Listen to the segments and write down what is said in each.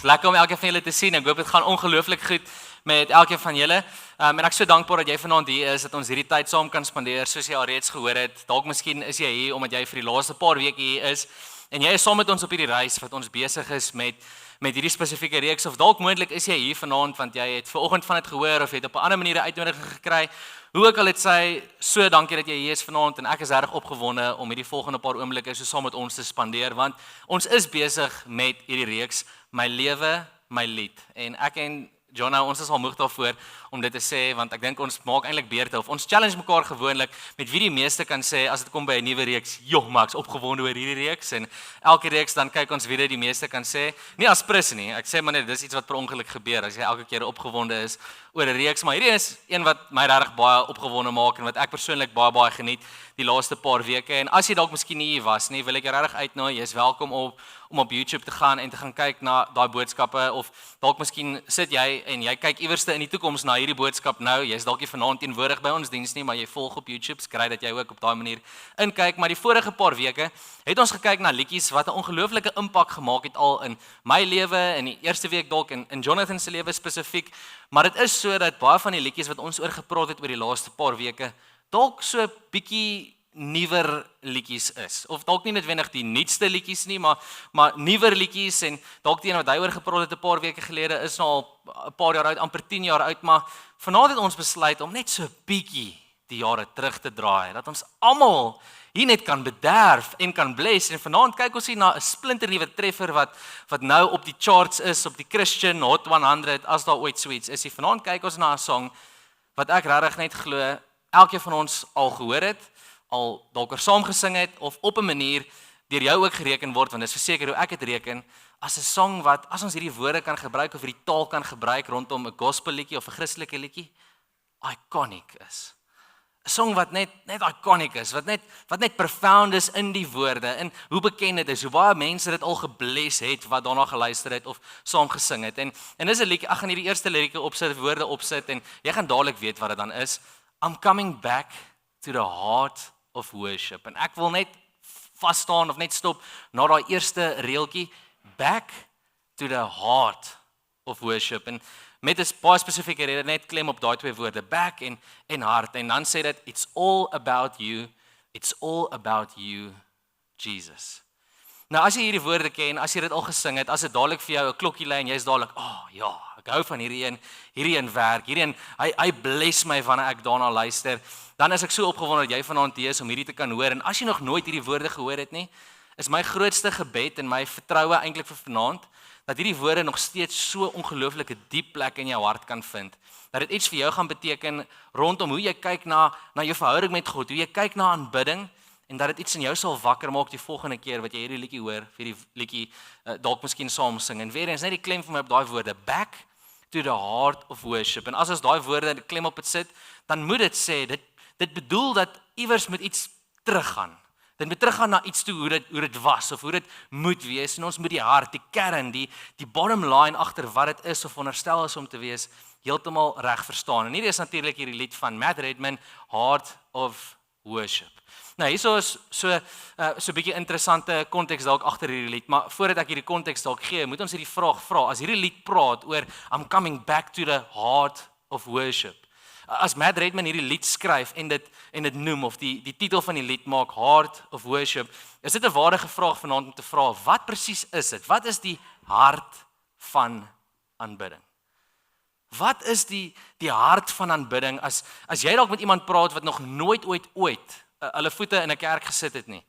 lekker om elkeen van julle te sien. Ek hoop dit gaan ongelooflik goed met elkeen van julle. En ek is so dankbaar dat jy vanaand hier is, dat ons hierdie tyd saam kan spandeer, soos jy al reeds gehoor het. Dalk miskien is jy hier omdat jy vir die laaste paar weke hier is en jy is saam met ons op hierdie reis wat ons besig is met hierdie spesifieke reeks, of dalk moontlik is jy hier vanaand want jy het vanoggend van dit gehoor of jy het op 'n ander manier 'n uitnodiging gekry. Hoe ek al het sê, so dankie dat jy hier is vanaand en ek is regtig opgewonde om hierdie volgende paar oomblikke so saam met ons te spandeer, want ons is besig met hierdie reeks My Lewe, My Lied. En ek en Jonna, ons is al moeg daarvoor om dit te sê, want ek dink ons maak eintlik beurte of ons challenge mekaar gewoonlik met wie die meeste kan sê as dit kom by 'n nuwe reeks. Joh, maar ek's opgewonde oor hierdie reeks en elke reeks dan kyk ons wie dit die meeste kan sê. Nie as prins nie. Ek sê maar net dis iets wat per ongeluk gebeur as jy elke keer opgewonde is oor 'n reeks, maar hierdie is een wat my regtig baie opgewonde maak en wat ek persoonlik baie geniet die laaste paar weke. En as jy dalk miskien nie hier was nie, wil ek jou regtig uitnooi. Jy is welkom om op YouTube te gaan en te gaan kyk na daai boodskappe, of dalk miskien sit jy en jy kyk iewerste in die toekoms na hierdie boodskap nou. Jy's dalk nie vanaand teenwoordig by ons diens nie, maar jy volg op YouTube. Skry dat jy ook op daai manier inkyk. Maar die vorige paar weke het ons gekyk na liedjies wat 'n ongelooflike impak gemaak het al in my lewe, in die eerste week dalk in Jonathan se lewe spesifiek. Maar dit is so dat baie van die liedjies wat ons oor gepraat het oor die laaste paar weke dalk so bietjie nuwer liedjies is. Of dalk nie noodwendig die nuutste liedjies nie, maar nuwer liedjies, en dalk die een wat hy oor gepraat het 'n paar weke gelede is nou al 'n paar jaar oud, amper 10 jaar oud, maar vanaand het ons besluit om net so 'n bietjie die jare terug te draai, dat ons almal hier net kan bederf en kan bless. En vanaand kyk ons hier na 'n splinternuwe treffer wat nou op die charts is, op die Christian Hot 100, as daar ooit so iets is. Vanaand kyk ons na 'n song wat ek regtig net glo elkeen van ons al gehoor het, al dalk oor saam gesing het, of op 'n manier deur jou ook gereken word, want dis verseker hoe ek dit reken, as 'n song wat, as ons hierdie woorde kan gebruik of hierdie taal kan gebruik rondom 'n gospel liedjie of 'n Christelike liedjie, iconic is. 'n Song wat net iconic is, wat net profound is in die woorde, en hoe bekend dit is, hoe baie mense dit al gebless het wat daarna geluister het of saam gesing het. En dis 'n liedjie, ek gaan hierdie eerste lirieke opsit, woorde opsit, en jy gaan dadelik weet wat dit dan is. I'm coming back to the heart of worship. En ek wil net vas staan of net stop na daai eerste reeltjie, back to the heart of worship. En met 'n baie spesifieke rede, net klem op daai twee woorde, back en hart. En dan sê dit, it's all about you, Jesus. Nou as jy hierdie woorde ken, as jy dit al gesing het, as dit dadelik vir jou 'n klokkie lui en jy's dadelik, ja, ek hou van hierdie een werk, hierdie een, hy bless my wanneer ek daarna luister, dan is ek so opgewonde dat jy vanaand hier is om hierdie te kan hoor. En as jy nog nooit hierdie woorde gehoor het nie, is my grootste gebed en my vertroue eintlik vir vanaand, dat hierdie woorde nog steeds so ongelooflike diep plek in jou hart kan vind, dat dit iets vir jou gaan beteken rondom hoe jy kyk na jou verhouding met God, hoe jy kyk na aanbidding, en dat dit iets in jou sal wakker maak die volgende keer wat jy hierdie liedjie hoor, vir die liedjie dalk miskien saam sing. En weer eens net die klem vir my op daai woorde, back to the heart of worship. En as ons daai woorde die klem op dit sit, dan moet dit sê, dit bedoel dat iewers moet iets teruggaan. Dit moet teruggaan na iets toe, hoe dit was, of hoe dit moet wees. En ons moet die hart, die kern, die bottom line agter wat dit is, of veronderstel is om te wees, heeltemal reg verstaan. En hier is natuurlik hierdie lied van Matt Redman, Heart of Worship. Nou, hierso is so 'n bietjie interessante konteks dalk agter hierdie lied, maar voordat ek hierdie konteks dalk gee, moet ons hierdie vraag vra. As hierdie lied praat oor I'm coming back to the heart of worship, as Matt Redman hierdie lied skryf en dit noem, of die titel van die lied maak Heart of Worship, is dit 'n waardige vraag vanaand om te vra, wat presies is dit? Wat is die hart van aanbidding? Wat is die hart van aanbidding as jy dalk met iemand praat wat nog nooit ooit hulle voete in 'n kerk gesit het nie,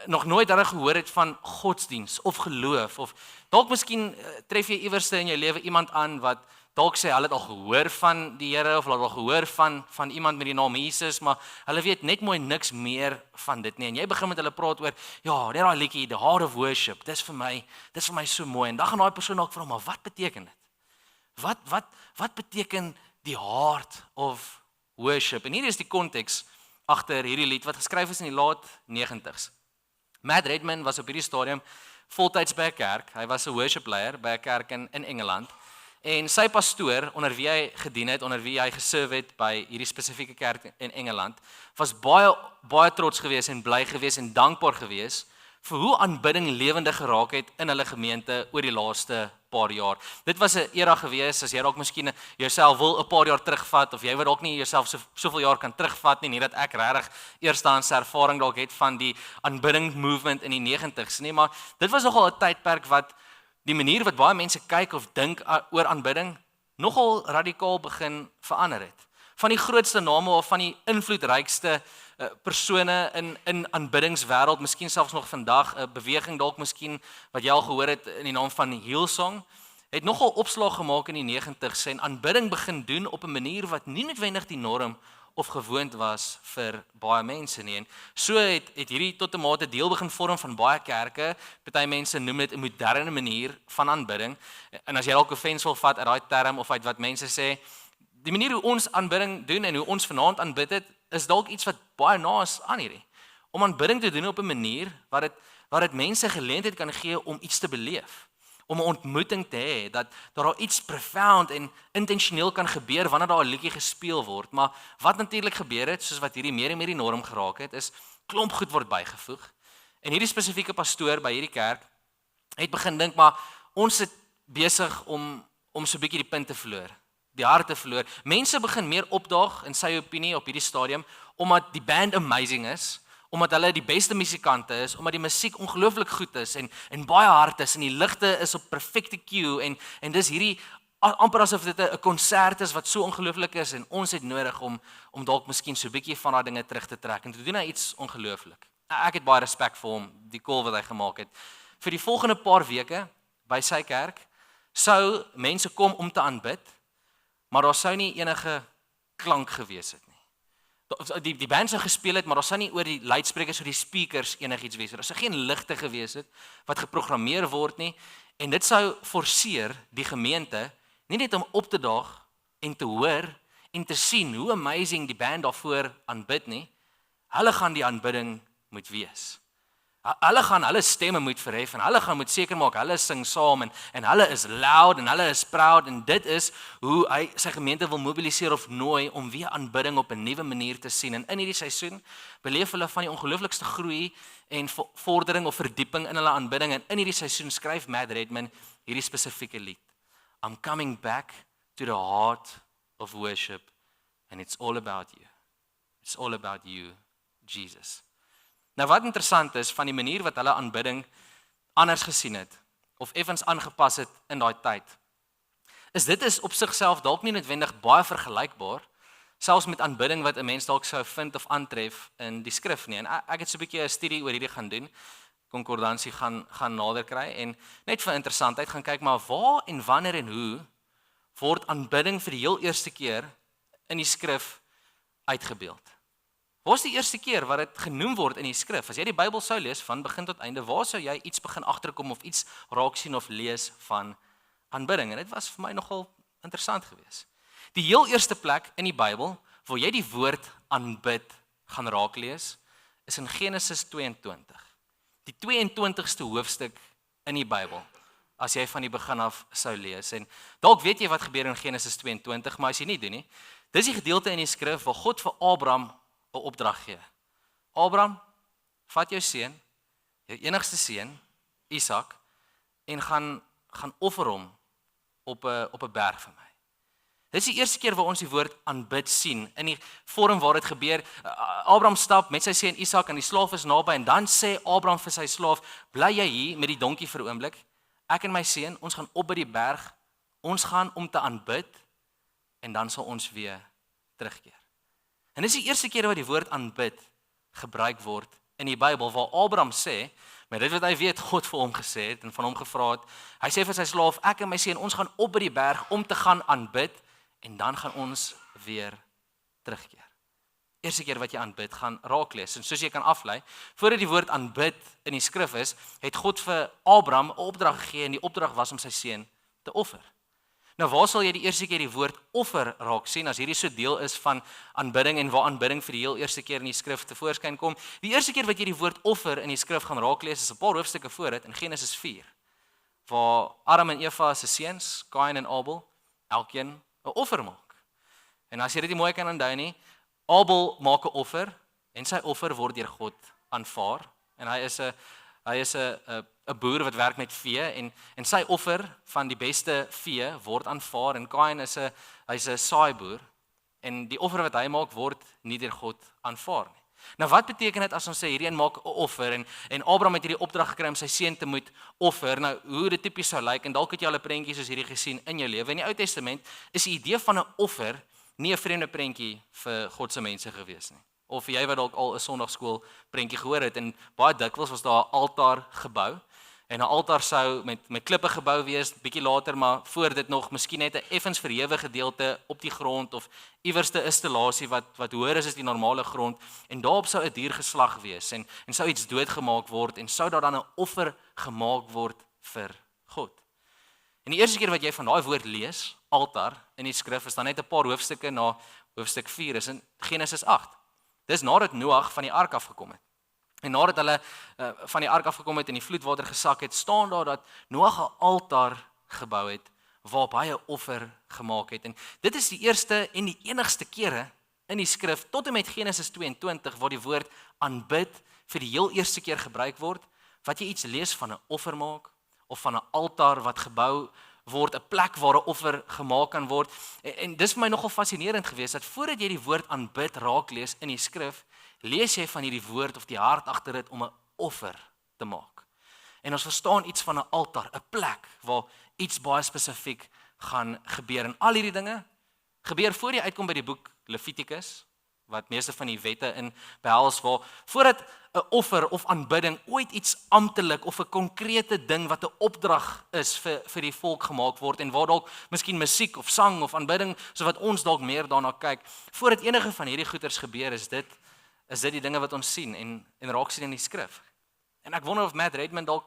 nog nooit hulle gehoor het van godsdiens of geloof, of dalk miskien tref jy iewerste in jou lewe iemand aan wat dalk sê hulle het al gehoor van die Here, of hulle het al gehoor van iemand met die naam Jesus, maar hulle weet net mooi niks meer van dit nie. En jy begin met hulle praat oor, ja, net daai liedjie, the heart of worship, dis vir my so mooi. En dan gaan daai persoon dalk vra, maar wat beteken dit? Wat beteken die heart of worship? En hier is die konteks agter hierdie lied wat geskryf is in die laat 90s. Matt Redman was op hierdie stadium voltyds by 'n kerk. Hy was 'n worship leier by 'n kerk in Engeland. En sy pastoor, onder wie hy gedien het, onder wie hy geserve het by hierdie spesifieke kerk in Engeland, was baie trots geweest en bly geweest en dankbaar geweest vir hoe aanbidding lewendig geraak het in hulle gemeente oor die laaste paar jaar. Dit was 'n era gewees as jy dalk miskien jouself wil 'n paar jaar terugvat of jy wil dalk nie jouself soveel jaar kan terugvat nie dat ek regtig eerstehandse ervaring dalk het van die aanbidding movement in die 90's nie, maar dit was nogal 'n tydperk wat die manier wat baie mense kyk of dink oor aanbidding nogal radikaal begin verander het. Van die grootste name of van die invloedrykste persone in aanbiddingswêreld, miskien selfs nog vandag 'n beweging dalk miskien wat jy al gehoor het in die naam van Hillsong, het nogal opslag gemaak in die 90's en aanbidding begin doen op 'n manier wat nie noodwendig die norm of gewoond was vir baie mense nie. En so het hierdie tot 'n mate deel begin vorm van baie kerke. Party mense noem dit 'n moderne manier van aanbidding. En as jy dalk offens wil vat uit daai term of uit wat mense sê, die manier hoe ons aanbidding doen en hoe ons vanaand aanbid het, is dalk iets wat baie na is aan hierdie. Om aanbidding te doen op 'n manier wat dit mense geleentheid kan gee om iets te beleef, om 'n ontmoeting te hê, dat daar iets profound en intentioneel kan gebeur wanneer daar 'n liedjie gespeel word. Maar wat natuurlik gebeur het, soos wat hierdie meer en meer die norm geraak het, is klomp goed word bygevoeg. En hierdie spesifieke pastoor by hierdie kerk het begin dink, maar ons is besig om so 'n bietjie die punt te verloor. Die hart te verloor. Mense begin meer opdaag in sy opinie op hierdie stadium, omdat die band amazing is, omdat hulle die beste musikante is, omdat die musiek ongelooflik goed is en baie hard is en die ligte is op perfekte cue en dis hierdie amper asof dit 'n konsert is wat so ongelooflik is en ons het nodig om dalk miskien so 'n bietjie van daai dinge terug te trek en te doen hy iets ongelooflik. Ek het baie respek vir hom, die call wat hy gemaak het. Vir die volgende paar weke by sy kerk sou mense kom om te aanbid, maar daar sou nie enige klank gewees het nie. Die band sou gespeel het, maar daar sou nie oor die luidsprekers of die speakers enigiets wees. Daar sou geen ligte gewees het wat geprogrammeer word nie en dit sou forceer die gemeente nie net om op te daag en te hoor en te sien hoe amazing die band daarvoor aanbid nie. Hulle gaan die aanbidding moet wees. Hulle gaan hulle stemme moet verhef en hulle gaan moet seker maak hulle sing saam en hulle is loud en hulle is proud en dit is hoe hy sy gemeente wil mobiliseer of nooi om weer aanbidding op 'n nuwe manier te sien. En in hierdie seisoen beleef hulle van die ongelooflikste groei en vordering of verdieping in hulle aanbidding en in hierdie seisoen skryf Matt Redman hierdie spesifieke lied. I'm coming back to the heart of worship and it's all about you. It's all about you, Jesus. Nou wat interessant is van die manier wat hulle aanbidding anders gesien het of effens aangepas het in daai tyd, is dit is op sigself dalk nie noodwendig baie vergelykbaar selfs met aanbidding wat 'n mens dalk sou vind of aantref in die skrif nie. En ek het so 'n bietjie 'n studie oor hierdie gaan doen, konkordansie gaan nader kry en net vir interessantheid gaan kyk maar waar en wanneer en hoe word aanbidding vir die heel eerste keer in die skrif uitgebeeld. Waar is die eerste keer wat dit genoem word in die skrif? As jy die Bybel sou lees van begin tot einde, waar sou jy iets begin agterkom of iets raak sien of lees van aanbidding? En dit was vir my nogal interessant geweest. Die heel eerste plek in die Bybel waar jy die woord aanbid gaan raak lees, is in Genesis 22. Die 22ste hoofstuk in die Bybel, as jy van die begin af sou lees. En dalk weet jy wat gebeur in Genesis 22, maar as jy nie doen nie, dis die gedeelte in die skrif waar God vir Abraham 'n opdrag gee. Abraham, vat jou seun, jou enigste seun, Isak, en gaan offer hom op 'n berg vir my. Dit is die eerste keer waar ons die woord aanbid sien, in die vorm waar dit gebeur. Abraham stap met sy seun Isak en die slaaf is naby en dan sê Abraham vir sy slaaf, bly jy hier met die donkie vir 'n oomblik, ek en my seun, ons gaan op by die berg, ons gaan om te aanbid en dan sal ons weer terugkeer. En dis die eerste keer wat die woord aanbid gebruik word in die Bybel, waar Abraham sê, met dit wat hy weet God vir hom gesê het en van hom gevra het, hy sê vir sy slaaf, ek en my seun, ons gaan op by die berg om te gaan aanbid en dan gaan ons weer terugkeer. Eerste keer wat jy aanbid gaan raak lees. En soos jy kan aflei, voordat die woord aanbid in die skrif is, het God vir Abraham 'n opdrag gegee en die opdrag was om sy seun te offer. Nou waar sal jy die eerste keer die woord offer raak sien, as hierdie so deel is van aanbidding en waar aanbidding vir die heel eerste keer in die skrif tevoorskyn kom? Die eerste keer wat jy die woord offer in die skrif gaan raak lees, is 'n paar hoofstukke voor dit, in Genesis 4, waar Adam en Eva se seuns, Kain en Abel, elkeen 'n offer maak. En as jy dit nie mooi kan onthou nie, Abel maak 'n offer, en sy offer word deur God aanvaar, en hy is 'n Hy is 'n boer wat werk met vee en sy offer van die beste vee word aanvaar en Kain hy's 'n saaiboer en die offer wat hy maak word nie deur God aanvaar nie. Nou wat beteken dit as ons sê hierdie een maak 'n offer en Abraham het hierdie opdrag gekry om sy seun te moet offer? Nou hoe dit tipies sou lyk en dalk het jy al 'n prentjie soos hierdie gesien in jou lewe. In die Ou Testament is die idee van 'n offer nie 'n vreemde prentjie vir God se mense gewees nie. Of jy wat dalk al 'n Sondagskool prentjie gehoor het en baie dikwels was daar 'n altaar gebou. En 'n altaar sou met klippe gebou wees, bietjie later, maar voor dit nog miskien net 'n effens verhewe gedeelte op die grond of iewerste installasie wat hoër is as die normale grond en daarop sou 'n dier geslag wees en sou iets doodgemaak word en sou daar dan 'n offer gemaak word vir God. En die eerste keer wat jy van daai woord lees, altaar, in die skrif is dan net 'n paar hoofstukke na hoofstuk 4 is in Genesis 8. Dis nadat Noag van die ark afgekom het. En nadat hulle van die ark afgekom het en die vloedwater gesak het, staan daar dat Noag 'n altaar gebou het waarop hy 'n offer gemaak het. En dit is die eerste en die enigste kere in die skrif tot en met Genesis 22 waar die woord aanbid vir die heel eerste keer gebruik word, wat jy iets lees van 'n offer maak of van 'n altaar wat gebou word, 'n plek waar 'n offer gemaak kan word. En dis vir my nogal fascinerend geweest dat voordat jy die woord aanbid raak lees in die skrif, lees jy van hierdie woord of die hart agter dit om 'n offer te maak. En ons verstaan iets van 'n altaar, 'n plek waar iets baie spesifiek gaan gebeur. En al hierdie dinge gebeur voor jy uitkom by die boek Levitikus, wat meeste van die wette in behels waar voordat 'n offer of aanbidding ooit iets amptelik of 'n konkrete ding wat 'n opdrag is vir die volk gemaak word en waar dalk miskien musiek of sang of aanbidding so wat ons dalk meer daarna kyk, voordat enige van hierdie goeters gebeur is dit die dinge wat ons sien en raak sien in die skrif. En ek wonder of Matt Redman dalk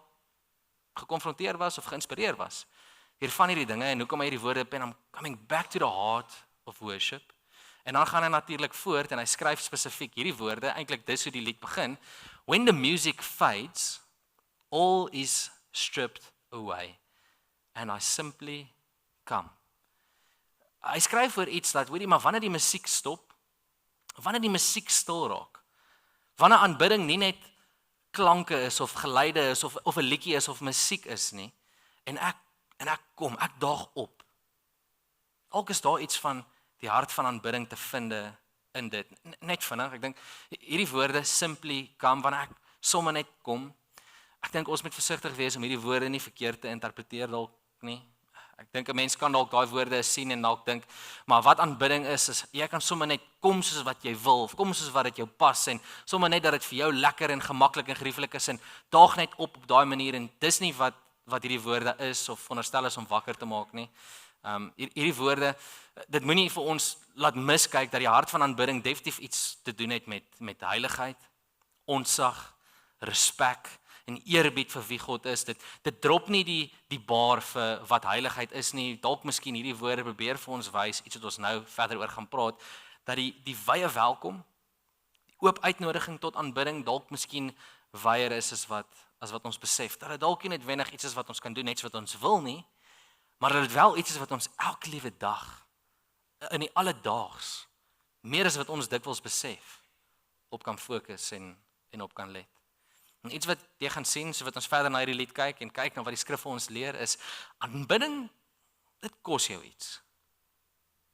gekonfronteer was of geïnspireer was hier van hierdie dinge en hoekom hy hierdie woorde pen, I'm coming back to the heart of worship. En dan gaan hy natuurlik voort en hy skryf spesifiek hierdie woorde, eintlik dis hoe die lied begin. When the music fades, all is stripped away and I simply come. Hy skryf oor iets dat, weet jy, maar wanneer die musiek stop, wanneer die musiek stil raak, wanneer aanbidding nie net klanke is of geluide is of 'n liedjie is of musiek is nie, en ek daag op. Dalk is daar iets van die hart van aanbidding te vind in dit. Net vinnig, ek dink hierdie woorde simply come, wanneer ek sommer net kom. Ek dink ons moet versigtig wees om hierdie woorde nie verkeerd te interpreteer dalk nie. Ek dink 'n mens kan dalk daai woorde sien en dalk dink, maar wat aanbidding is jy kan sommer net kom soos wat jy wil, of kom soos wat dit jou pas en sommer net dat dit vir jou lekker en gemaklik en gerieflik is en daag net op daai manier en dis nie wat hierdie woorde is of veronderstel is om wakker te maak nie. Hierdie woorde, dit moenie vir ons laat miskyk dat die hart van aanbidding definitief iets te doen het met heiligheid, ontsag, respek en eerbied vir wie God is. Dit drop nie die bar vir wat heiligheid is nie. Dalk miskien hierdie woorde probeer vir ons wys, iets wat ons nou verder oor gaan praat, dat die wye welkom, die oop uitnodiging tot aanbidding dalk miskien wyer is as wat ons besef. Dat dit dalk nie noodwendig iets is wat ons kan doen net wat ons wil nie, maar dat dit wel iets is wat ons elke liewe dag in die alledaags meer as wat ons dikwels besef op kan fokus en op kan let. En iets wat jy gaan sien, so wat ons verder na hierdie lied kyk en kyk na wat die skrif vir ons leer is, aanbidding, dit kos jou iets.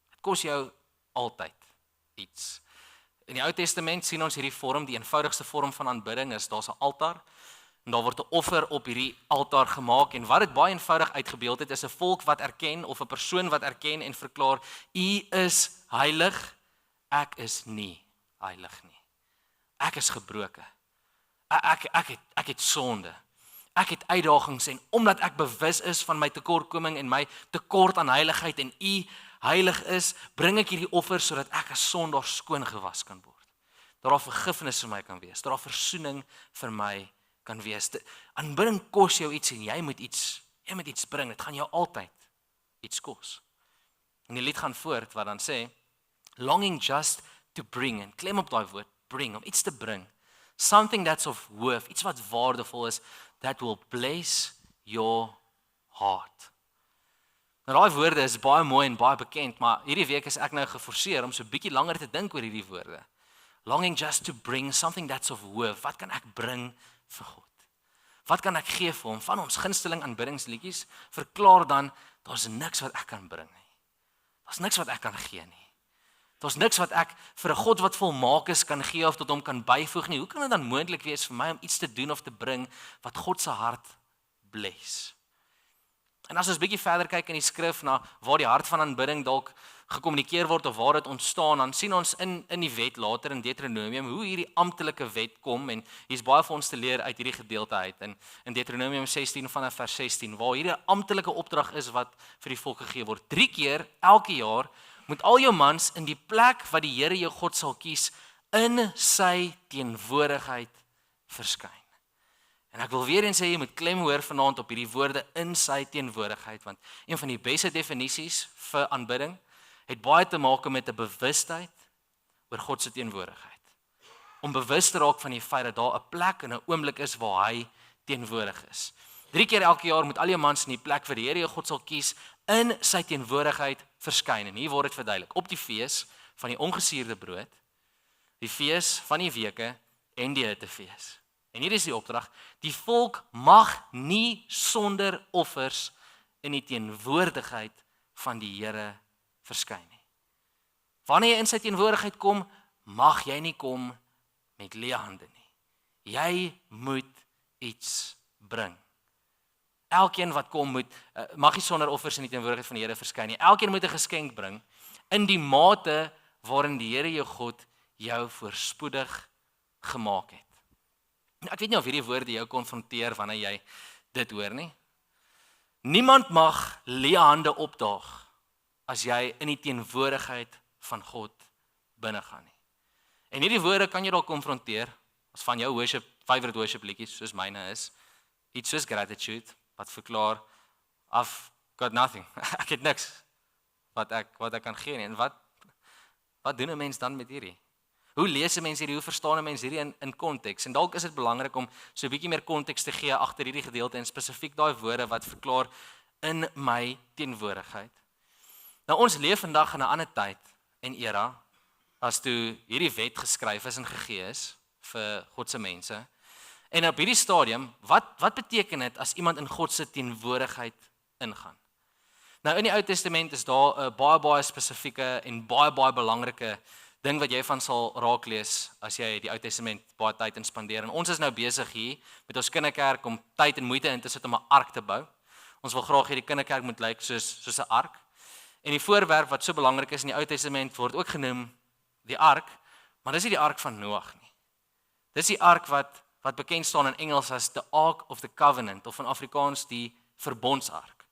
Dit kos jou altyd iets. In die Ou Testament sien ons hierdie vorm, die eenvoudigste vorm van aanbidding is, daar's 'n altaar, en daar word 'n offer op hierdie altaar gemaak, en wat dit baie eenvoudig uitgebeeld het, is 'n volk wat erken, of 'n persoon wat erken en verklaar, U is heilig, ek is nie heilig nie. Ek is gebroken. Ek het sonde. Ek het uitdagings en omdat ek bewus is van my tekortkoming en my tekort aan heiligheid en U heilig is, bring ek hierdie offer sodat ek as sondaar skoon gewas kan word. Dat daar vergifnis vir my kan wees, dat daar versoening vir my kan wees. Aanbidding kos jou iets en jy moet iets bring. Dit gaan jou altyd iets kos. En die lied gaan voort wat dan sê, longing just to bring, en klem op daai woord, bring, om iets te bring. Something that's of worth, iets wat waardevol is, that will bless your heart. Nou daai woorde is baie mooi en baie bekend, maar hierdie week is ek nou geforseer om so 'n bietjie langer te dink oor hierdie woorde. Longing just to bring something that's of worth. Wat kan ek bring vir God? Wat kan ek gee vir hom? Van ons gunsteling aanbiddingsliedjies verklaar dan, daar's niks wat ek kan bring nie. Daar's niks wat ek kan gee nie. Daar's niks wat ek vir 'n God wat volmaak is kan gee of tot hom kan byvoeg nie. Hoe kan dit dan moontlik wees vir my om iets te doen of te bring wat God se hart bless? En as ons 'n bietjie verder kyk in die skrif na waar die hart van aanbidding dalk gekommunikeer word of waar dit ontstaan, dan sien ons in die wet later in Deuteronomium hoe hierdie amptelike wet kom en hier's baie vir ons te leer uit hierdie gedeelte uit in Deuteronomium 16 vanaf vers 16 waar hierdie amptelike opdrag is wat vir die volk gegee word. 3 keer elke jaar moet al jou mans in die plek wat die Here jou God sal kies in sy teenwoordigheid verskyn. En ek wil weer eens sê jy moet klem hoor vanaand op hierdie woorde in sy teenwoordigheid want een van die beste definisies vir aanbidding het baie te maak met 'n bewustheid oor God se teenwoordigheid. Om bewus te raak van die feit dat daar 'n plek en 'n oomblik is waar hy teenwoordig is. 3 keer elke jaar moet al jou mans in die plek vir die Here jou God sal kies in sy teenwoordigheid verskyn. En hier word dit verduidelik op die fees van die ongesuurde brood, die fees van die weke en die hittefees. En hier is die opdrag: die volk mag nie sonder offers in die teenwoordigheid van die Here verskyn nie. Wanneer jy in sy teenwoordigheid kom, mag jy nie kom met leë hande nie. Jy moet iets bring. Elkeen wat kom mag nie sonder offers in die teenwoordigheid van die Here verskyn nie. Elkeen moet 'n geskenk bring in die mate waarin die Here jou God jou voorspoedig gemaak het. Ek weet nie of hierdie woorde jou konfronteer wanneer jy dit hoor nie. Niemand mag leë hande opdaag as jy in die teenwoordigheid van God binne gaan nie. En hierdie woorde kan jy dalk konfronteer as van jou favorite worship liedjies soos myne is, iets soos Gratitude wat verklaar I've got nothing. Ek het niks wat ek kan gee nie. En wat doen 'n mens dan met hierdie? Hoe lees 'n mens hierdie? Hoe verstaan 'n mens hierdie in konteks? En dalk is dit belangrik om so 'n bietjie meer konteks te gee agter hierdie gedeelte en spesifiek daai woorde wat verklaar in my teenwoordigheid. Nou ons leef vandag in 'n ander tyd en era as toe hierdie wet geskryf is en gegee is vir God se mense. En op hierdie stadium, wat beteken dit as iemand in God se teenwoordigheid ingaan? Nou in die Ou Testament is daar 'n baie spesifieke en baie belangrike ding wat jy van sal raak lees as jy die Ou Testament baie tyd in spandeer. En ons is nou besig hier met ons kinderkerk om tyd en moeite in te sit om 'n ark te bou. Ons wil graag hê die kinderkerk moet lyk soos 'n ark. En die voorwerp wat so belangrik is in die Ou Testament word ook genoem die ark, maar dis nie die ark van Noag nie. Dis die ark wat bekend staan in Engels as the Ark of the Covenant of in Afrikaans die verbondsark.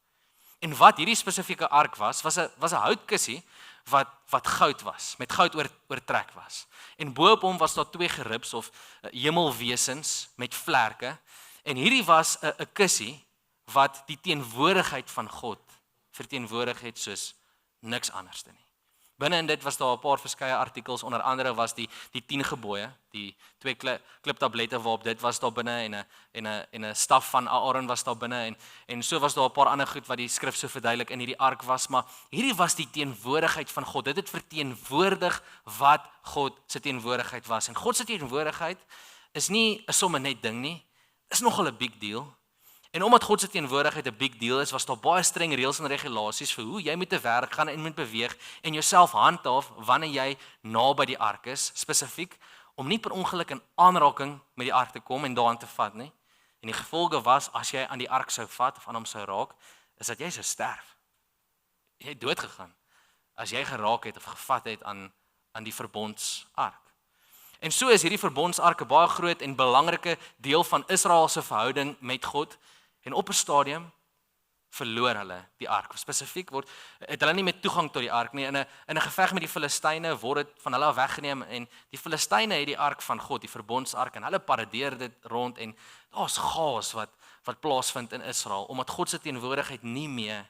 En wat hierdie spesifieke ark was 'n houtkussie wat goud was, met goud oortrek was. En bo op hom was daar 2 geribs of hemelwesens met vlerke. En hierdie was 'n kussie wat die teenwoordigheid van God verteenwoordig het soos niks anderste nie. Binne in dit was daar 'n paar verskeie artikels, onder andere was die 10 gebooie, die 2 kliptablette waarop dit was daar binne en 'n staf van Aaron was daar binne en so was daar 'n paar ander goed wat die skrif so verduidelik in hierdie ark was, maar hierdie was die teenwoordigheid van God. Dit het verteenwoordig wat God se teenwoordigheid was. En God se teenwoordigheid is nie 'n sommer net ding nie. Dis nogal 'n big deal. En omdat God se teenwoordigheid 'n big deal is, was daar baie streng reëls en regulasies vir hoe jy moet te werk gaan en moet beweeg en jouself handhaaf wanneer jy naby die ark is, spesifiek om nie per ongeluk in aanraking met die ark te kom en daaraan te vat nie. En die gevolge was as jy aan die ark sou vat of aan hom sou raak, is dat jy sou sterf. Jy het dood gegaan as jy geraak het of gevat het aan die verbondsark. En so is hierdie verbondsark 'n baie groot en belangrike deel van Israel se verhouding met God. En op 'n stadium verloor hulle die ark. Spesifiek het hulle nie meer toegang tot die ark nie. In 'n geveg met die Filistyne word dit van hulle af weggeneem en die Filistyne het die ark van God, die verbondsark, en hulle paradeer dit rond en daar's chaos wat plaasvind in Israel omdat God se teenwoordigheid nie meer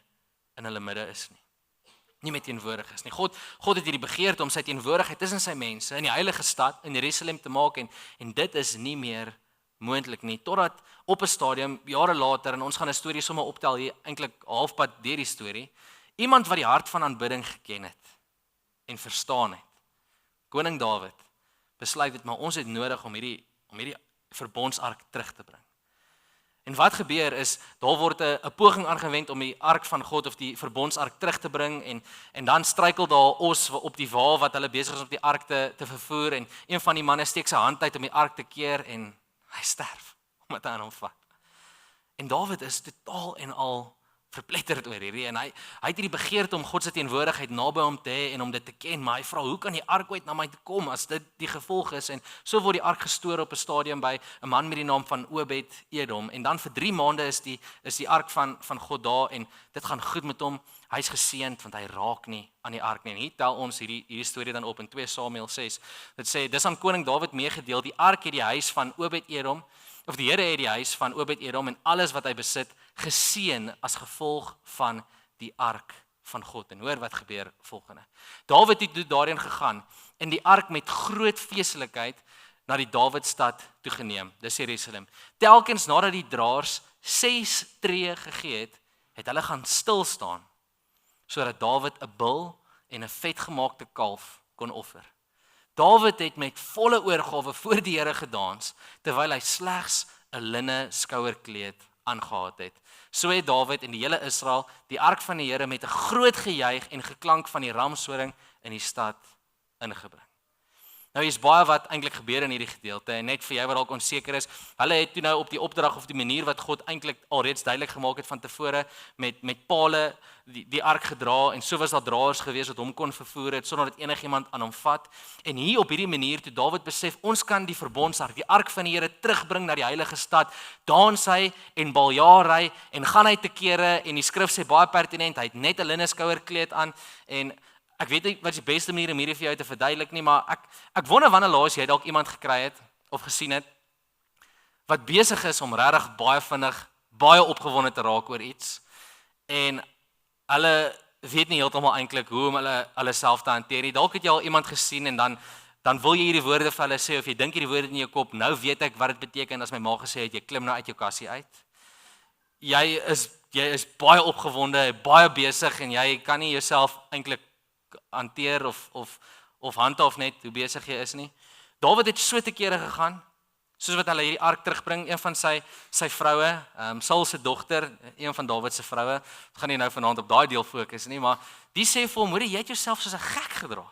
in hulle midde is nie. Nie meer teenwoordig is nie. God het hierdie begeerte om sy teenwoordigheid tussen sy mense in die heilige stad in Jerusalem te maak en dit is nie meer moontlik nie, totdat op 'n stadium, jare later, en ons gaan 'n storie sommer optel hier, eintlik halfpad deur die storie, iemand wat die hart van aanbidding geken het en verstaan het, koning Dawid, besluit het, maar ons het nodig om hierdie verbondsark terug te bring. En wat gebeur is, daar word 'n poging aangewend om die ark van God of die verbondsark terug te bring en dan struikel daar Os op die wa wat hulle besig is om die ark te vervoer en een van die manne steek sy hand uit om die ark te keer en hy sterf omdat hy aan hom vat. En Dawid is totaal en al verpletterd oor hierdie en hy het hierdie begeerte om God se teenwoordigheid naby hom te hê en om dit te ken, maar hy vra hoe kan die ark ooit na my toe kom as dit die gevolg is en so word die ark gestoor op 'n stadium by 'n man met die naam van Obed-Edom en dan vir 3 maande is die ark van God daar en dit gaan goed met hom. Hy's geseënd want hy raak nie aan die ark nie. En hier tel ons hierdie storie dan op in 2 Samuel 6. Dit sê dis aan koning Dawid meegedeel, die ark het die huis van Obed-Edom of die Here het die huis van Obed-Edom en alles wat hy besit geseën as gevolg van die ark van God. En hoor wat gebeur volgende. Dawid het daarheen gegaan en die ark met groot feestelikheid na die Dawidstad toegeneem. Dis Jerusalem. Telkens nadat die draers 6 tree gegee het hulle gaan stil staan sodat Dawid 'n bul en 'n vetgemaakte kalf kon offer. Dawid het met volle oorgawe voor die Here gedans terwyl hy slegs 'n linne skouerkleed aangehad het. So het Dawid en die hele Israel die ark van die Here met 'n groot gejuig en geklank van die ramshoring in die stad ingebring. Nou hier's baie wat eintlik gebeur in hierdie gedeelte en net vir jou wat dalk onseker is, hulle het toe nou op die opdrag of die manier wat God eintlik alreeds duidelik gemaak het van tevore met pale die ark gedra en so was daar draers gewees wat hom kon vervoer het sonder dat enigiemand aan hom vat. En hier op hierdie manier toe Dawid besef ons kan die verbondsark, die ark van die Here terugbring na die heilige stad, dans hy en baljaar hy en gaan hy te kere en die skrif sê baie pertinent, hy het net 'n linne skouerkleed aan en ek weet nie wat is die beste manier om hierdie vir jou te verduidelik nie, maar ek wonder wanneer laas jy dalk iemand gekry het of gesien het wat besig is om regtig baie vinnig, baie opgewonde te raak oor iets en hulle weet nie heeltemal eintlik hoe om hulle self te hanteer nie. Dalk het jy al iemand gesien en dan wil jy hierdie woorde vir hulle sê of jy dink hierdie woorde in jou kop, nou weet ek wat dit beteken as my ma gesê het jy klim nou uit jou kassie uit. Jy is baie opgewonde, baie besig en jy kan nie jouself eintlik hanteer of handhaaf net hoe besig jy is nie. Dawid het so te kere gegaan, soos wat hulle hierdie ark terugbring, een van sy vroue, Saul se dogter, een van Dawid se vroue, gaan nie nou vanaand op daai deel fokus nie, maar die sê vir hom, hoor jy het jouself soos 'n gek gedra.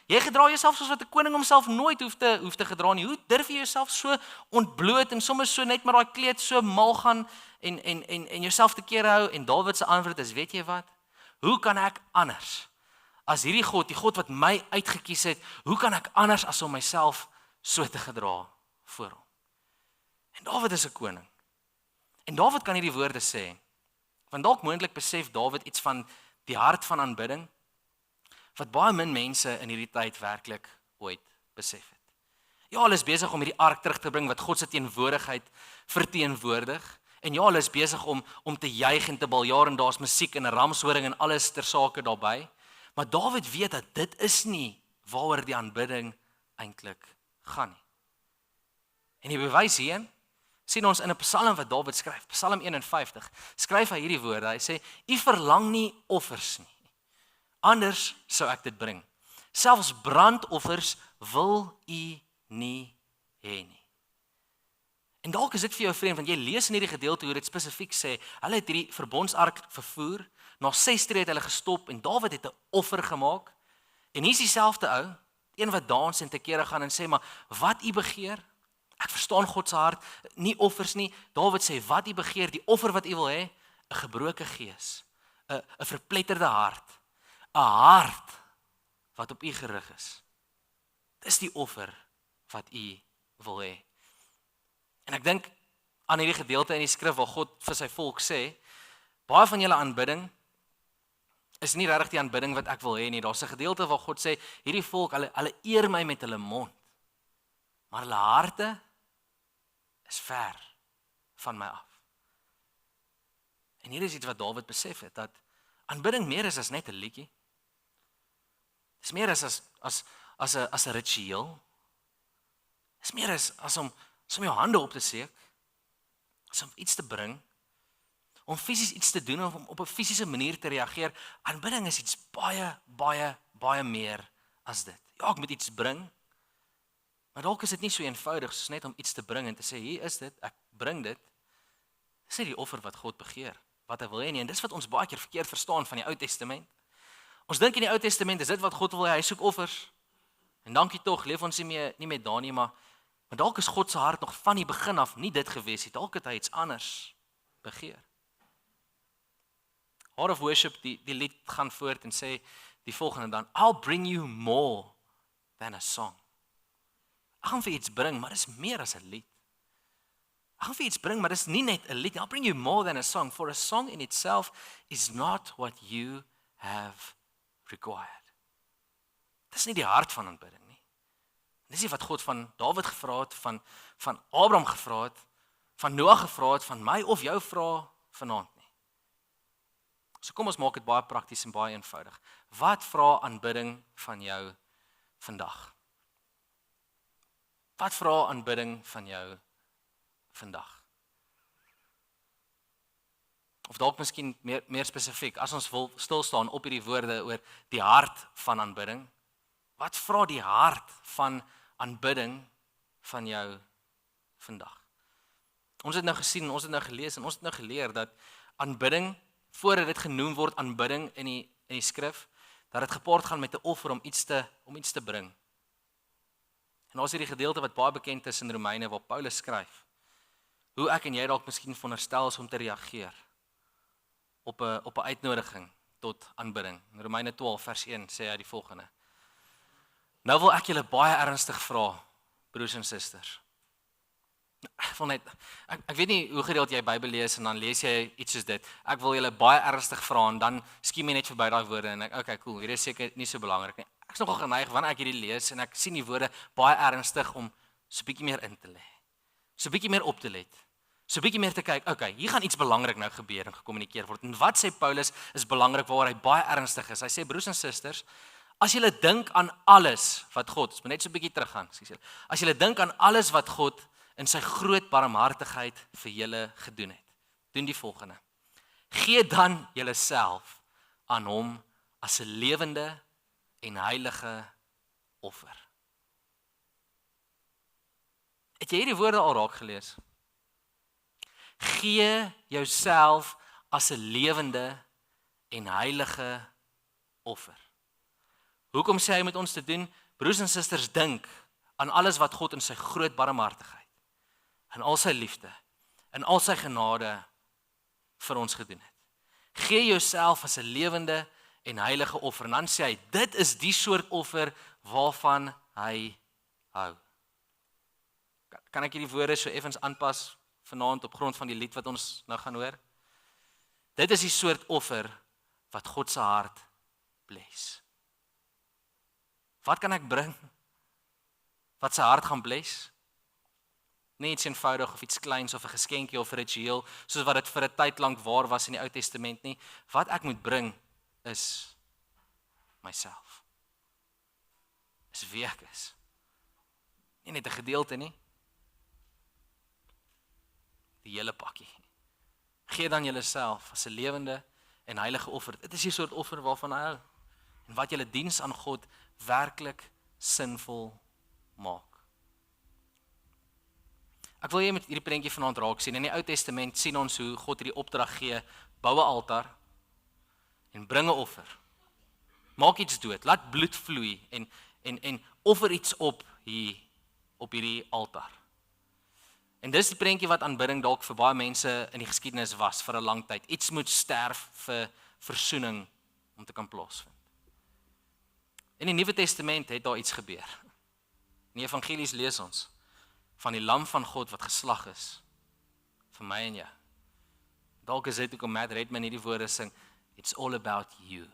Jy gedra jouself soos wat 'n koning homself nooit hoef te gedra nie. Hoe durf jy jouself so ontbloot en sommer so net met daai kleed so mal gaan en jouself te kere hou? En Dawid se antwoord is, weet jy wat? Hoe kan ek anders as hierdie God, die God wat my uitgekies het, hoe kan ek anders as om myself so te gedra voor hom? En Dawid is 'n koning. En Dawid kan hierdie woorde sê, want dalk moontlik besef Dawid iets van die hart van aanbidding, wat baie min mense in hierdie tyd werklik ooit besef het. Ja, hulle is besig om hierdie ark terug te bring wat God se teenwoordigheid verteenwoordig. En ja, hulle is besig om te juig en te baljaar en daar's musiek en 'n ramshoring en alles ter sake daarbey. Maar Dawid weet dat dit is nie waaroor die aanbidding eintlik gaan nie. En die bewys hier sien ons in 'n psalm wat Dawid skryf, Psalm 51, skryf hy hierdie woorde. Hy sê: "U verlang nie offers nie. Anders sou ek dit bring. Selfs brandoffers wil u nie hê nie." En dalk is dit vir jou vreemd, want jy lees in hierdie gedeelte hoe dit spesifiek sê, hulle het hierdie verbondsark vervoer, na 6 tree het hulle gestop en Dawid het 'n offer gemaak. En hier's dieselfde ou, een wat dans en te kere gaan en sê, maar wat u begeer? Ek verstaan God se hart, nie offers nie. Dawid sê, wat u begeer, die offer wat u wil hê, 'n gebroke gees, 'n verpletterde hart, 'n hart wat op u gerig is. Dis die offer wat u wil hê. En ek dink aan hierdie gedeelte in die skrif waar God vir sy volk sê, baie van julle aanbidding is nie regtig die aanbidding wat ek wil hê nie. Daar's 'n gedeelte waar God sê, hierdie volk, hulle eer my met hulle mond, maar hulle harte is ver van my af. En hier is iets wat Dawid besef het, dat aanbidding meer is as net 'n liedjie. Dit is meer as 'n ritueel. Dit is meer as om jou hande op te steek, as om iets te bring, om fisies iets te doen, of om op 'n fisiese manier te reageer. Aanbidding is iets baie meer as dit. Ja, ek moet iets bring, maar dalk is dit nie so eenvoudig soos net om iets te bring en te sê, hier is dit, ek bring dit. Dis nie die offer wat God begeer, wat hy wil hê nie. En dis wat ons baie keer verkeerd verstaan van die Ou Testament. Ons dink in die Ou Testament is dit wat God wil hê, hy soek offers. En dankie tog, leef ons nie met daar nie, maar dalk is God se hart nog van die begin af nie dit gewees nie. Dalk het hy iets anders begeer. Heart of Worship, die lied gaan voort en sê die volgende dan, I'll bring you more than a song. Ek gaan vir iets bring, maar dis meer as 'n lied. Ek gaan vir iets bring, maar dis nie net 'n lied. I'll bring you more than a song, for a song in itself is not what you have required. Dis nie die hart van aanbidding nie. Dis nie wat God van Dawid gevra het, van Abraham gevra het, van Noag gevra het, van my of jou vra vanaand nie. So kom ons maak dit baie prakties en baie eenvoudig. Wat vra aanbidding van jou vandag? Wat vra aanbidding van jou vandag? Of dalk miskien meer spesifiek, as ons wil stil staan op hierdie woorde oor die hart van aanbidding, wat vra die hart van aanbidding van jou vandag? Ons het nou gesien, ons het nou gelees en ons het nou geleer dat aanbidding, voordat dit genoem word aanbidding in die skrif, dat dit gepaard gaan met 'n offer om iets te bring. En ons het hierdie gedeelte wat baie bekend is in Romeine waar Paulus skryf, hoe ek en jy dalk miskien veronderstel is om te reageer op 'n uitnodiging tot aanbidding. In Romeine 12 vers 1 sê hy die volgende: Nou wil ek julle baie ernstig vra, broers en susters. Ek weet nie hoe gereeld jy Bybel lees en dan lees jy iets soos dit. Ek wil julle baie ernstig vra en dan skiem jy net verby daai woorde en okay, cool, hierdie is seker nie so belangrik nie. Ek is nogal geneig wanneer ek hierdie lees en ek sien die woorde baie ernstig om so 'n bietjie meer in te lê. So 'n bietjie meer op te let. So 'n bietjie meer te kyk, okay, hier gaan iets belangrik nou gebeur en gekommunikeer word. En wat sê Paulus is belangrik waar hy baie ernstig is. Hy sê broers en susters, as julle dink aan alles wat God, ons moet net so 'n bietjie teruggaan, as julle dink aan alles wat God in sy groot barmhartigheid vir julle gedoen het, doen die volgende: gee dan julleself aan hom as 'n lewende en heilige offer. Het jy hierdie woorde al raak gelees? Gee jouself as 'n lewende en heilige offer. Hoekom sê hy met ons te doen? Broers en susters, dink aan alles wat God in sy groot barmhartigheid, in al sy liefde, in al sy genade vir ons gedoen het. Gee jouself as 'n lewende en heilige offer. En dan sê hy, dit is die soort offer waarvan hy hou. Kan ek hierdie woorde so effens aanpas vanaand op grond van die lied wat ons nou gaan hoor? Dit is die soort offer wat God se hart bless. Wat kan ek bring wat sy hart gaan bless? Nie iets eenvoudig of iets kleins of 'n geskenkie of 'n ritueel, soos wat dit vir 'n tyd lank waar was in die Ou Testament nie. Wat ek moet bring is myself. Is wie ek is. Nie net 'n gedeelte nie. Die hele pakkie. Gee dan julleself as 'n lewende en heilige offer. Dit is die soort offer waarvan hy hou. En wat julle diens aan God werklik sinvol maak. Ek wil jy met hierdie prentjie vanaand raak sien. In die Ou Testament sien ons hoe God hierdie opdrag gee: bou 'n altaar en bring 'n offer. Maak iets dood, laat bloed vloei en offer iets op hierdie altaar. En dis die prentjie wat aanbidding dalk vir baie mense in die geskiedenis was vir 'n lang tyd. Iets moet sterf vir versoening om te kan plaasvind. In die Nuwe Testament het daar iets gebeur. In die evangelies lees ons van die lam van God wat geslag is vir my en jou. Dalk is dit hoekom Matt Redman hierdie woorde sing, it's all about you.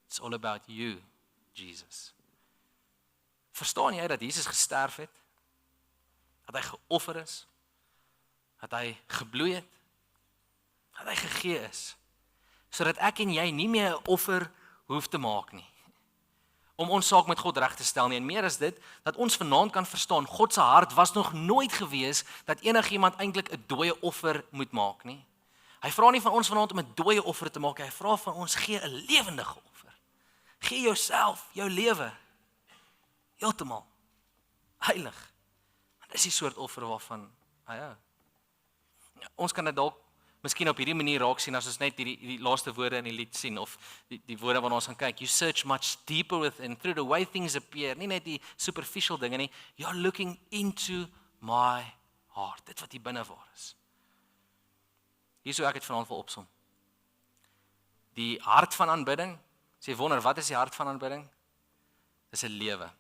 It's all about you, Jesus. Verstaan jy dat Jesus gesterf het? Dat hy geoffer is? Dat hy gebloei het? Dat hy gegee is? Sodat ek en jy nie meer 'n offer hoef te maak nie. Om ons saak met God reg te stel nie. En meer as dit, dat ons vanaand kan verstaan, God se hart was nog nooit gewees dat enigiemand eintlik 'n dooie offer moet maak nie. Hy vra nie van ons vanaand om 'n dooie offer te maak, hy vra van ons, gee 'n lewendige offer. Gee jouself, jou lewe, heeltemal, heilig. Dit is die soort offer waarvan hy hou. ons kan dit dalk miskien op hierdie manier raak sien as ons net die laaste woorde in die lied sien of die woorde waarna ons gaan kyk. You search much deeper within through the way things appear. Nie net die superficial dinge nie. You're looking into my heart. Dit wat hier binne waar is. Hier sou ek het vanaand wil opsom. Die hart van aanbidding. As jy wonder wat is die hart van aanbidding? Dis 'n lewe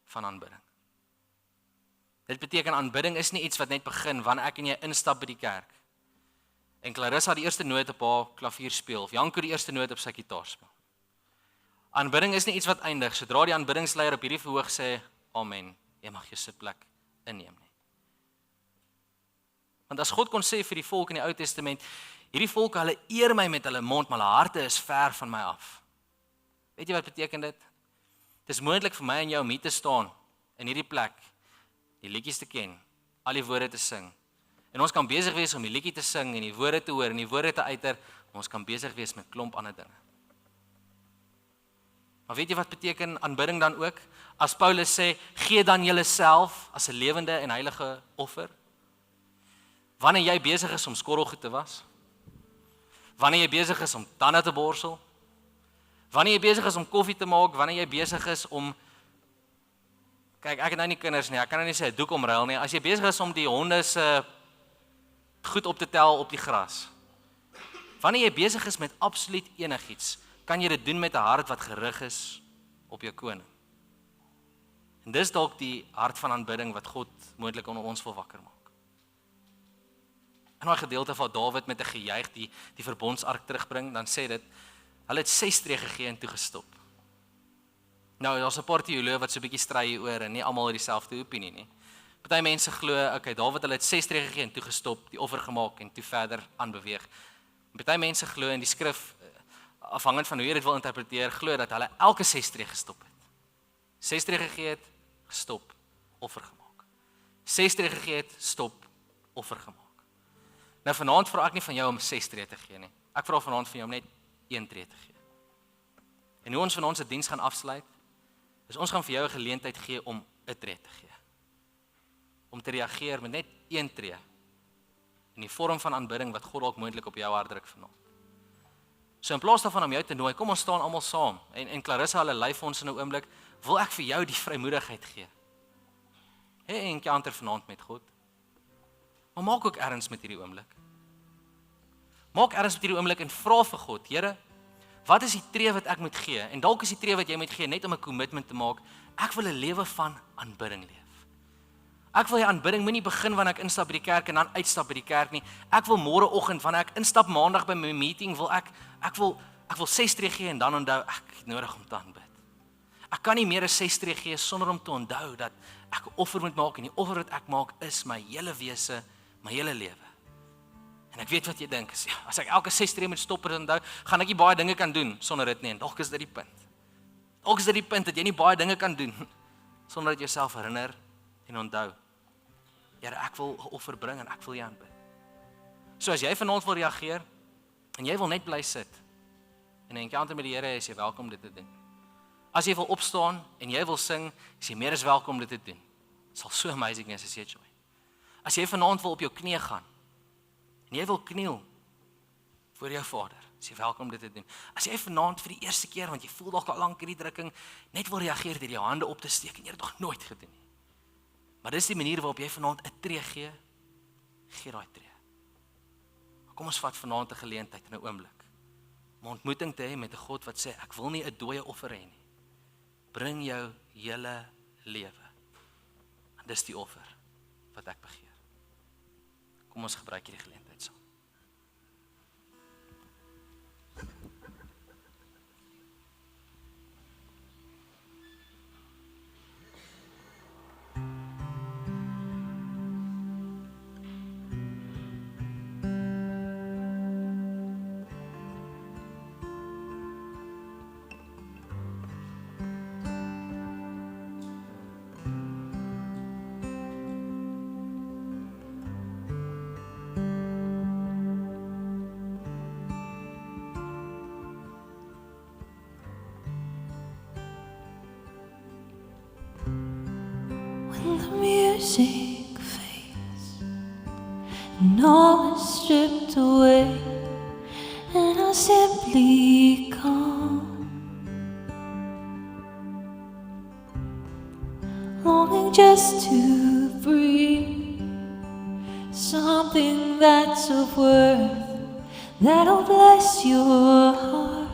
van aanbidding. Dit beteken aanbidding is nie iets wat net begin wanneer ek en jy instap by die kerk. En Clarissa die eerste noot op haar klavier speel of Janko die eerste noot op sy gitaar speel. Aanbidding is nie iets wat eindig sodra die aanbiddingsleier op hierdie verhoog sê amen. Jy mag jou sitplek inneem nie. Want as God kon sê vir die volk in die Ou Testament, hierdie volk hulle eer my met hulle mond, maar hulle harte is ver van my af. Weet jy wat beteken dit? Dit is moontlik vir my en jou om hier te staan in hierdie plek, die liedjies te ken, al die woorde te sing. En ons kan besig wees om die liedjie te sing en die woorde te hoor en die woorde te uiter, maar ons kan besig wees met klomp ander dinge. Maar weet jy wat beteken aanbidding dan ook? As Paulus sê, gee dan julleself as 'n lewende en heilige offer. Wanneer jy besig is om skorrelgoed te was, wanneer jy besig is om tande te borsel, wanneer jy besig is om koffie te maak, wanneer jy besig is om kyk, ek het nou nie kinders nie, ek kan nou nie sê 'n doek omruil nie. As jy besig is om die honde se goed op te tel op die gras. Wanneer jy besig is met absoluut enigiets, kan jy dit doen met 'n hart wat gerig is op jou koning. En dis dalk die hart van aanbidding wat God moontlik onder ons wil wakker maak. In daai gedeelte van Dawid met 'n gejuig die verbondsark terugbring, dan sê dit, hulle het 6 tree gegee en toe gestop. Nou, daar's 'n paar teoloë wat so 'n bietjie stry hieroor en nie almal het dieselfde opinie nie. Party mense glo, okay, Dawid hulle het 6 tree gegee en toe gestop, die offer gemaak en toe verder aanbeweeg. Party mense glo in die skrif, afhangend van hoe jy dit wil interpreteer, glo dat hulle elke 6 tree gestop het. 6 tree gegee het, gestop, offer gemaak. 6 tree gegee het, stop, offer gemaak. Nou vanaand vra ek nie van jou om 6 tree te gee nie. Ek vra vanaand van jou om net 1 tree te gee. En hoe ons van ons se diens gaan afsluit, is ons gaan vir jou 'n geleentheid gee om 'n tree te gee. Om te reageer met net 1 tree in die vorm van aanbidding wat God dalk moontlik op jou hart druk vanaand. So in plaas daarvan om jou te nooi, kom ons staan almal saam en Clarissa hulle lei vir ons in 'n oomblik, wil ek vir jou die vrymoedigheid gee. Hê 'n encounter vanaand met God. Maar maak ook erns met hierdie oomblik. Maak erns met hierdie oomblik en vra vir God, Here, wat is die tree wat ek moet gee? En dalk is die tree wat jy moet gee net om 'n commitment te maak. Ek wil 'n lewe van aanbidding leef. Ek wil die aanbidding moenie begin wanneer ek instap by die kerk en dan uitstap by die kerk nie. Ek wil môreoggend wanneer ek instap maandag by my meeting, wil ek wil 6 tree gee en dan onthou ek het nodig om te aanbid. Ek kan nie meer 'n 6 tree gee sonder om te onthou dat ek 'n offer moet maak en die offer wat ek maak is my hele wese, my hele lewe. En ek weet wat jy dink is, ja, as ek elke 6 tree moet stop en onthou, gaan ek nie baie dinge kan doen sonder dit nie. En dalk is dit die punt. Dalk is dit die punt dat jy nie baie dinge kan doen sonder dat jy jouself herinner en onthou. Here, ek wil 'n offer bring en ek wil jou aanbid. So as jy vanaand wil reageer en jy wil net bly sit en 'n encounter met die Here, is jy welkom dit te doen. As jy wil opstaan en jy wil sing, is jy meer as welkom dit te doen. Dit sal so amazing wees as jy join. As jy vanaand wil op jou knieë gaan en jy wil kniel voor jou Vader, is jy welkom dit te doen. As jy vanaand vir die eerste keer, want jy voel dalk al lank hierdie drukking, net wil reageer deur jou hande op te steek en jy het dit nog nooit gedoen nie. Maar dis die manier waarop jy vanaand 'n tree gee daai tree. Kom ons vat vanaand 'n geleentheid in 'n oomblik om 'n ontmoeting te hê met 'n God wat sê, ek wil nie 'n dooie offer hê nie. Bring jou hele lewe. En dis die offer wat ek begeer. Kom ons gebruik hierdie geleentheid saam. stripped away, and I simply come, longing just to breathe something that's of worth, that'll bless your heart.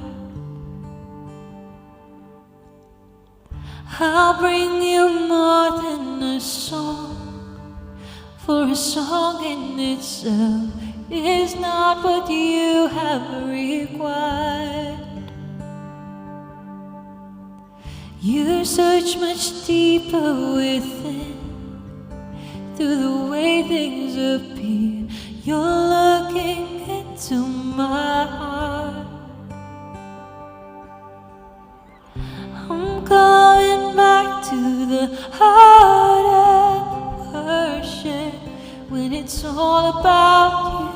I'll bring you more than a song, for a song in itself is not what you have required. You search much deeper within, through the way things appear. You're looking into my heart. I'm going back to the heart of worship, when it's all about you.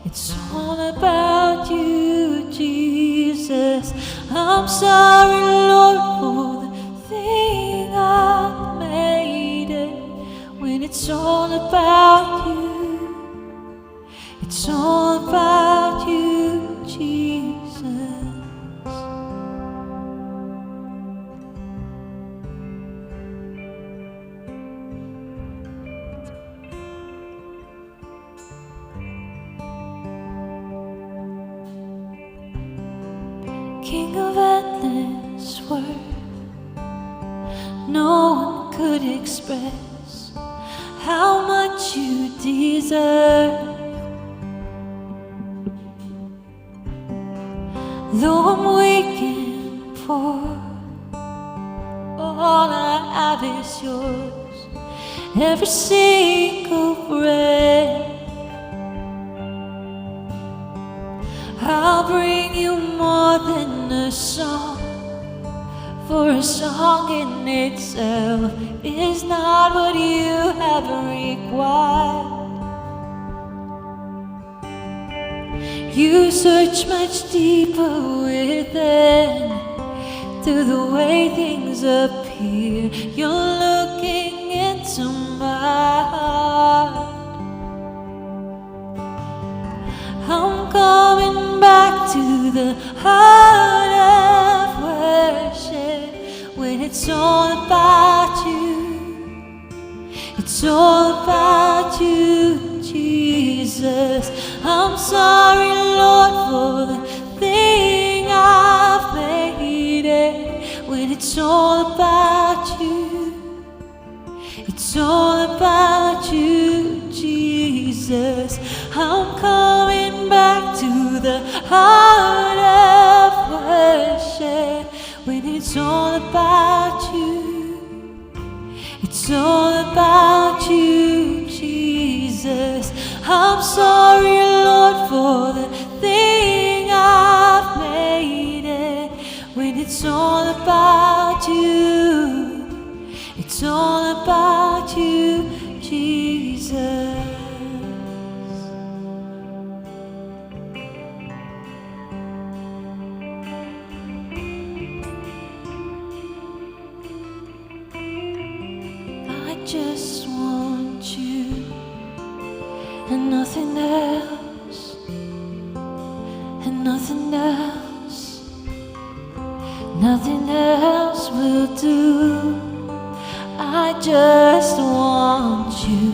It's all about you, Jesus. I'm sorry, Lord, for the thing I made it, when it's all about you. It's all about you, Jesus. King of endless worth, no one could express how much you deserve. Though I'm weak and poor, all I have is yours, every single breath. I'll bring you more than a song, for a song in itself is not what you have required. You search much deeper within, through the way things appear. You're looking into my heart. I'm coming back to the heart of worship, when it's all about you. It's all about you, Jesus. I'm sorry, Lord, for the thing I've made it, when it's all about you. It's all about you, Jesus. I'm coming back to the heart of worship, when it's all about you. It's all about you, Jesus. I'm sorry, Lord, for the thing I've made it, when it's all about you. It's all about you, Jesus. I just want you and nothing else, and nothing else, nothing else will do. I just want you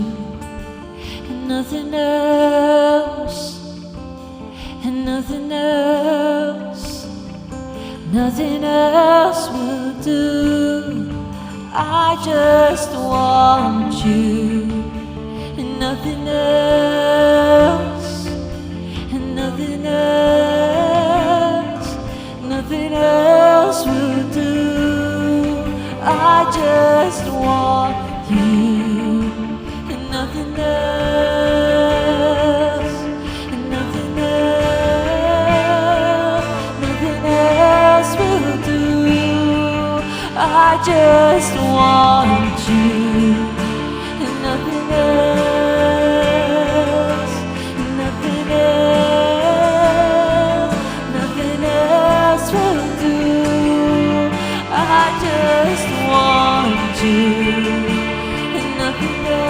and nothing else, and nothing else, nothing else will do. I just want you and nothing else, and nothing else, nothing else will do. I just want you and nothing else, and nothing else, nothing else will do. I just want you and nothing else, nothing else, nothing else will do. I just want you and nothing else,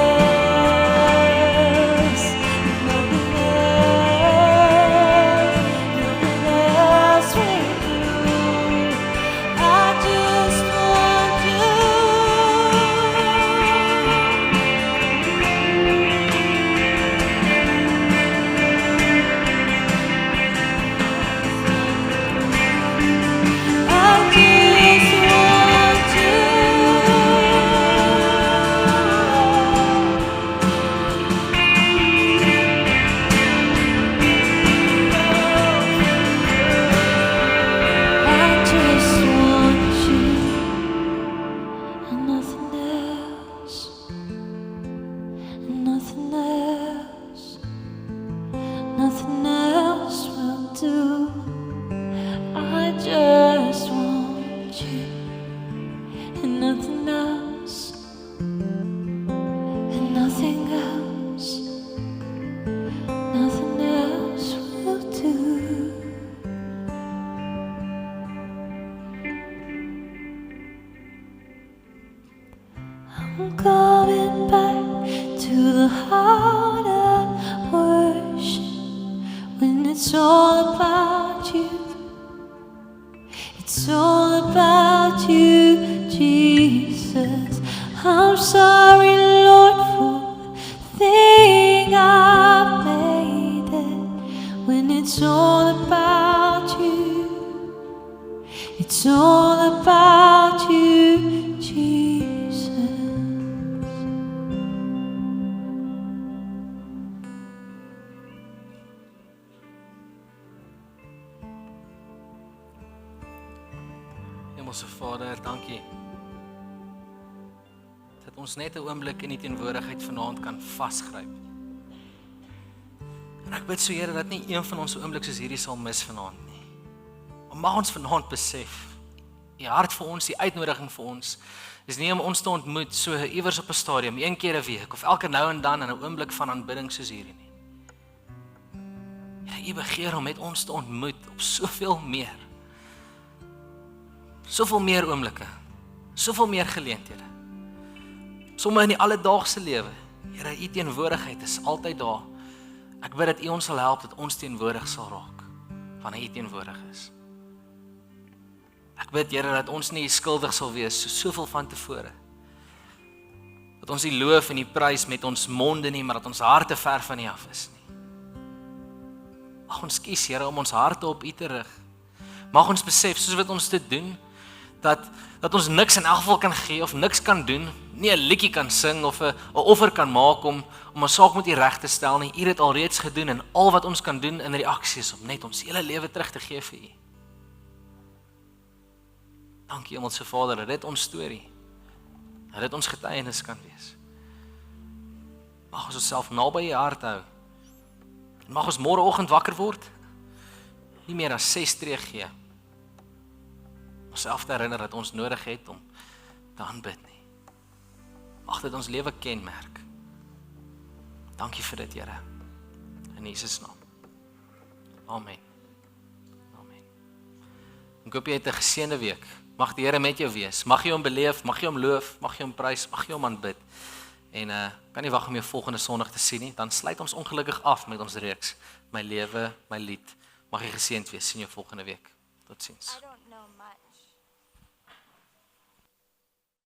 It's all about you. It's all about you, Jesus. I'm sorry, Lord, for the thing I made it. When it's all about you, it's all about you, Jesus. Hemelse Vader, dankie. Dat ons net 'n oomblik in die teenwoordigheid vanaand kan vasgryp. En ek bid so Here dat nie een van ons 'n oomblik soos hierdie sal mis vanaand nie. Maar mag ons vanaand besef, die hart vir ons, die uitnodiging vir ons, is nie om ons te ontmoet so iewers op 'n stadium, een keer 'n week of elke nou en dan in 'n oomblik van aanbidding soos hierdie nie. Here, U begeer om met ons te ontmoet op soveel meer. Soveel meer oomblikke, soveel meer geleenthede. Sommige in die alledaagse lewe. Here, U teenwoordigheid is altyd daar. Ek bid dat U ons sal help dat ons teenwoordig sal raak wanneer U teenwoordig is. Ek bid Here dat ons nie skuldig sal wees so soveel van tevore. Dat ons die loof en die prys met ons monde nie, maar dat ons harte ver van U af is nie. Mag ons kies Here om ons harte op U te rig. Mag ons besef soos wat ons dit doen, dat ons niks in elk geval kan gee of niks kan doen, nie 'n liedjie kan sing of 'n offer kan maak om 'n saak met U reg te stel nie. U het dit alreeds gedoen en al wat ons kan doen in reaksie is om net ons hele lewe terug te gee vir U. Dankie Hemelse Vader, dat dit ons storie, dat dit ons getuienis kan wees. Mag ons onsself naby U hart hou. En mag ons môreoggend wakker word, nie meer as 6 tree gee. Onsself te herinner dat ons nodig het om te aanbid nie. Mag dit ons lewe kenmerk. Dankie vir dit, Here. In Jesus naam. Amen. Amen. Ek hoop jy het 'n geseënde week. Mag die Here met jou wees. Mag jy hom beleef, mag jy hom loof, mag jy hom prys, mag jy hom aanbid. En kan nie wag om jou volgende Sondag te sien nie. Dan sluit ons ongelukkig af met ons reeks My Lewe, My Lied. Mag jy geseënd wees. Sien jou volgende week. Totsiens. I don't know much.